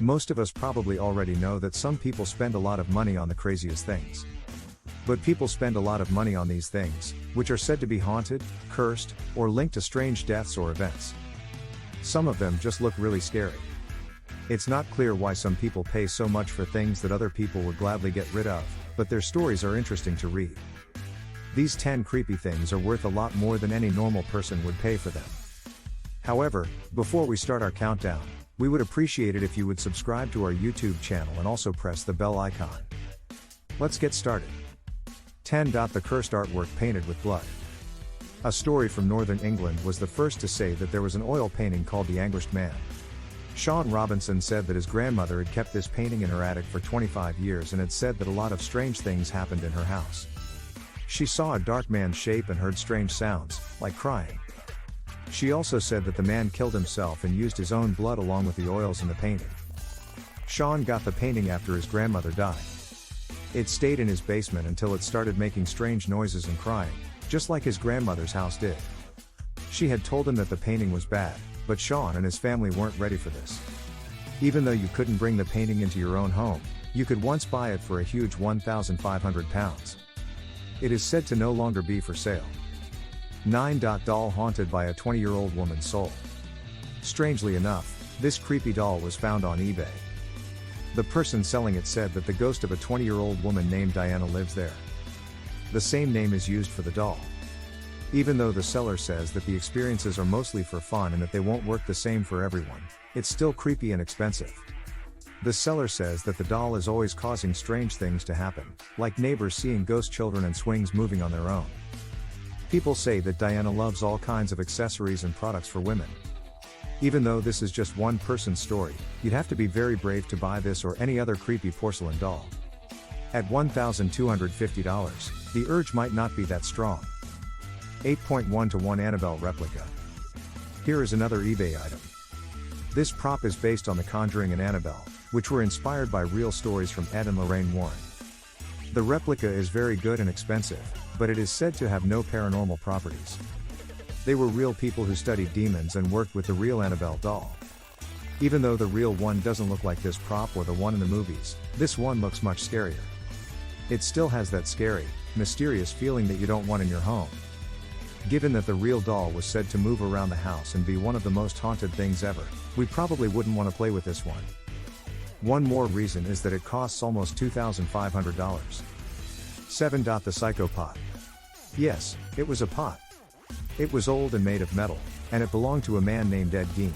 Most of us probably already know that some people spend a lot of money on the craziest things. But people spend a lot of money on these things, which are said to be haunted, cursed, or linked to strange deaths or events. Some of them just look really scary. It's not clear why some people pay so much for things that other people would gladly get rid of, but their stories are interesting to read. These 10 creepy things are worth a lot more than any normal person would pay for them. However, before we start our countdown, we would appreciate it if you would subscribe to our YouTube channel and also press the bell icon. Let's get started. 10. The cursed artwork painted with blood. A story from northern England was the first to say that there was an oil painting called The Anguished Man. Sean Robinson said that his grandmother had kept this painting in her attic for 25 years and had said that a lot of strange things happened in her house. She saw a dark man's shape and heard strange sounds, like crying. She also said that the man killed himself and used his own blood along with the oils in the painting. Sean got the painting after his grandmother died. It stayed in his basement until it started making strange noises and crying, just like his grandmother's house did. She had told him that the painting was bad, but Sean and his family weren't ready for this. Even though you couldn't bring the painting into your own home, you could once buy it for a huge £1,500. It is said to no longer be for sale. 9. Doll haunted by a 20-year-old woman's soul. Strangely enough, this creepy doll was found on eBay. The person selling it said that the ghost of a 20-year-old woman named Diana lives there. The same name is used for the doll. Even though the seller says that the experiences are mostly for fun and that they won't work the same for everyone, it's still creepy and expensive. The seller says that the doll is always causing strange things to happen, like neighbors seeing ghost children and swings moving on their own. People say that Diana loves all kinds of accessories and products for women. Even though this is just one person's story, you'd have to be very brave to buy this or any other creepy porcelain doll. At $1,250, the urge might not be that strong. 8.1:1 Annabelle replica. Here is another eBay item. This prop is based on The Conjuring and Annabelle, which were inspired by real stories from Ed and Lorraine Warren. The replica is very good and expensive, but it is said to have no paranormal properties. They were real people who studied demons and worked with the real Annabelle doll. Even though the real one doesn't look like this prop or the one in the movies, this one looks much scarier. It still has that scary, mysterious feeling that you don't want in your home. Given that the real doll was said to move around the house and be one of the most haunted things ever, we probably wouldn't want to play with this one. One more reason is that it costs almost $2,500. 7. The Psychopot. Yes, it was a pot. It was old and made of metal, and it belonged to a man named Ed Gein.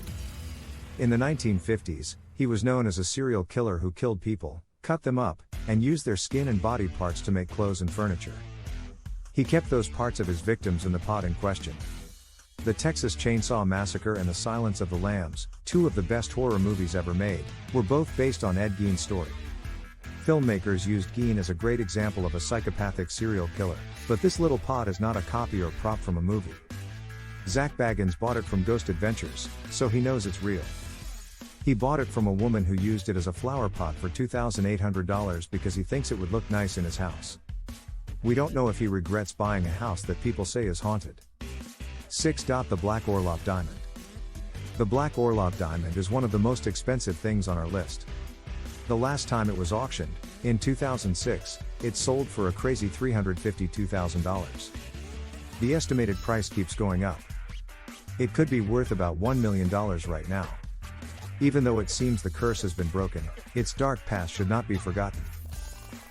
In the 1950s, he was known as a serial killer who killed people, cut them up, and used their skin and body parts to make clothes and furniture. He kept those parts of his victims in the pot in question. The Texas Chainsaw Massacre and The Silence of the Lambs, two of the best horror movies ever made, were both based on Ed Gein's story. Filmmakers used Gein as a great example of a psychopathic serial killer, but this little pot is not a copy or prop from a movie. Zak Bagans bought it from Ghost Adventures, so he knows it's real. He bought it from a woman who used it as a flower pot for $2,800 because he thinks it would look nice in his house. We don't know if he regrets buying a house that people say is haunted. 6. The Black Orlov Diamond. The Black Orlov Diamond is one of the most expensive things on our list. The last time it was auctioned, in 2006, it sold for a crazy $352,000. The estimated price keeps going up. It could be worth about $1 million right now. Even though it seems the curse has been broken, its dark past should not be forgotten.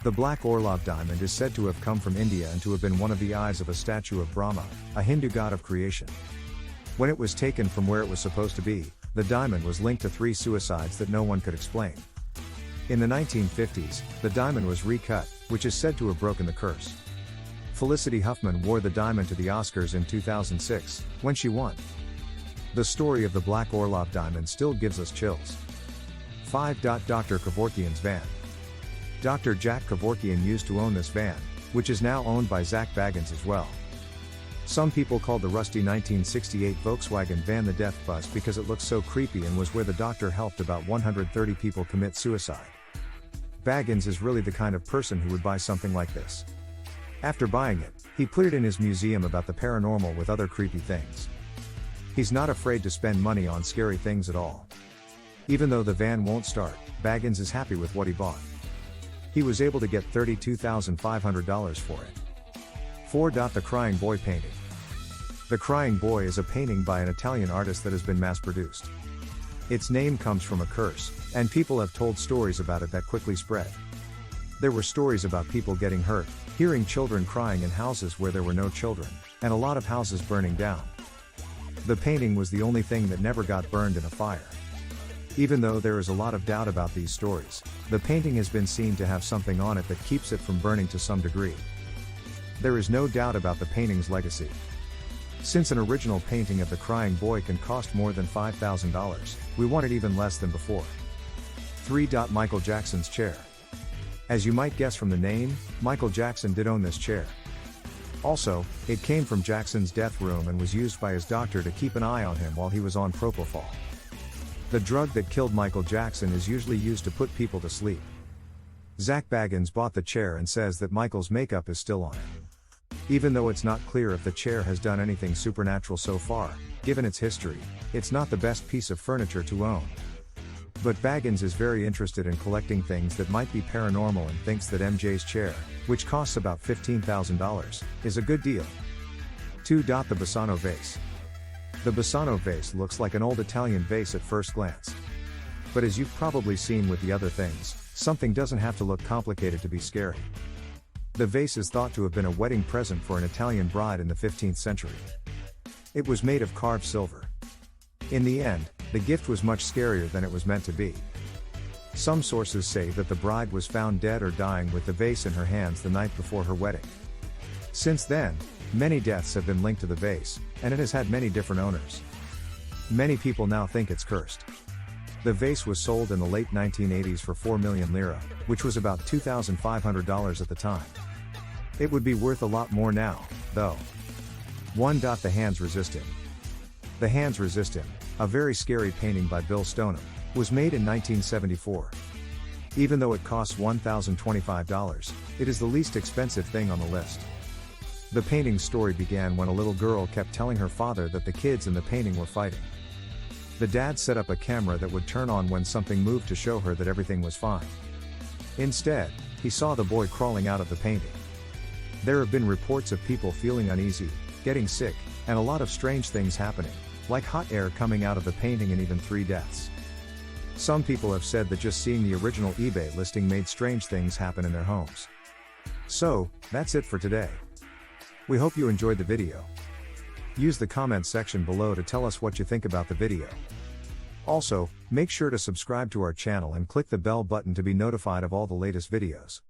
The Black Orlov Diamond is said to have come from India and to have been one of the eyes of a statue of Brahma, a Hindu god of creation. When it was taken from where it was supposed to be, the diamond was linked to 3 suicides that no one could explain. In the 1950s, the diamond was recut, which is said to have broken the curse. Felicity Huffman wore the diamond to the Oscars in 2006, when she won. The story of the Black Orlov Diamond still gives us chills. 5. Dr. Kevorkian's van. Dr. Jack Kevorkian used to own this van, which is now owned by Zak Bagans as well. Some people called the rusty 1968 Volkswagen van the death bus because it looked so creepy and was where the doctor helped about 130 people commit suicide. Bagans is really the kind of person who would buy something like this. After buying it, he put it in his museum about the paranormal with other creepy things. He's not afraid to spend money on scary things at all. Even though the van won't start, Baggins is happy with what he bought. He was able to get $32,500 for it. 4. The Crying Boy painting. The Crying Boy is a painting by an Italian artist that has been mass-produced. Its name comes from a curse, and people have told stories about it that quickly spread. There were stories about people getting hurt, hearing children crying in houses where there were no children, and a lot of houses burning down. The painting was the only thing that never got burned in a fire. Even though there is a lot of doubt about these stories, the painting has been seen to have something on it that keeps it from burning to some degree. There is no doubt about the painting's legacy. Since an original painting of the Crying Boy can cost more than $5,000, we want it even less than before. 3. Michael Jackson's chair. As you might guess from the name, Michael Jackson did own this chair. Also, it came from Jackson's death room and was used by his doctor to keep an eye on him while he was on propofol. The drug that killed Michael Jackson is usually used to put people to sleep. Zak Baggins bought the chair and says that Michael's makeup is still on it. Even though it's not clear if the chair has done anything supernatural so far, given its history, it's not the best piece of furniture to own. But Baggins is very interested in collecting things that might be paranormal and thinks that MJ's chair, which costs about $15,000, is a good deal. 2. The Bassano vase. The Bassano vase looks like an old Italian vase at first glance. But as you've probably seen with the other things, something doesn't have to look complicated to be scary. The vase is thought to have been a wedding present for an Italian bride in the 15th century. It was made of carved silver. In the end, the gift was much scarier than it was meant to be. Some sources say that the bride was found dead or dying with the vase in her hands the night before her wedding. Since then, many deaths have been linked to the vase, and it has had many different owners. Many people now think it's cursed. The vase was sold in the late 1980s for 4 million lira, which was about $2,500 at the time. It would be worth a lot more now, though. 1. The Hands Resist Him. The Hands Resist Him, a very scary painting by Bill Stoneham, was made in 1974. Even though it costs $1,025, it is the least expensive thing on the list. The painting's story began when a little girl kept telling her father that the kids in the painting were fighting. The dad set up a camera that would turn on when something moved to show her that everything was fine. Instead, he saw the boy crawling out of the painting. There have been reports of people feeling uneasy, getting sick, and a lot of strange things happening, like hot air coming out of the painting and even 3 deaths. Some people have said that just seeing the original eBay listing made strange things happen in their homes. So, that's it for today. We hope you enjoyed the video. Use the comment section below to tell us what you think about the video. Also, make sure to subscribe to our channel and click the bell button to be notified of all the latest videos.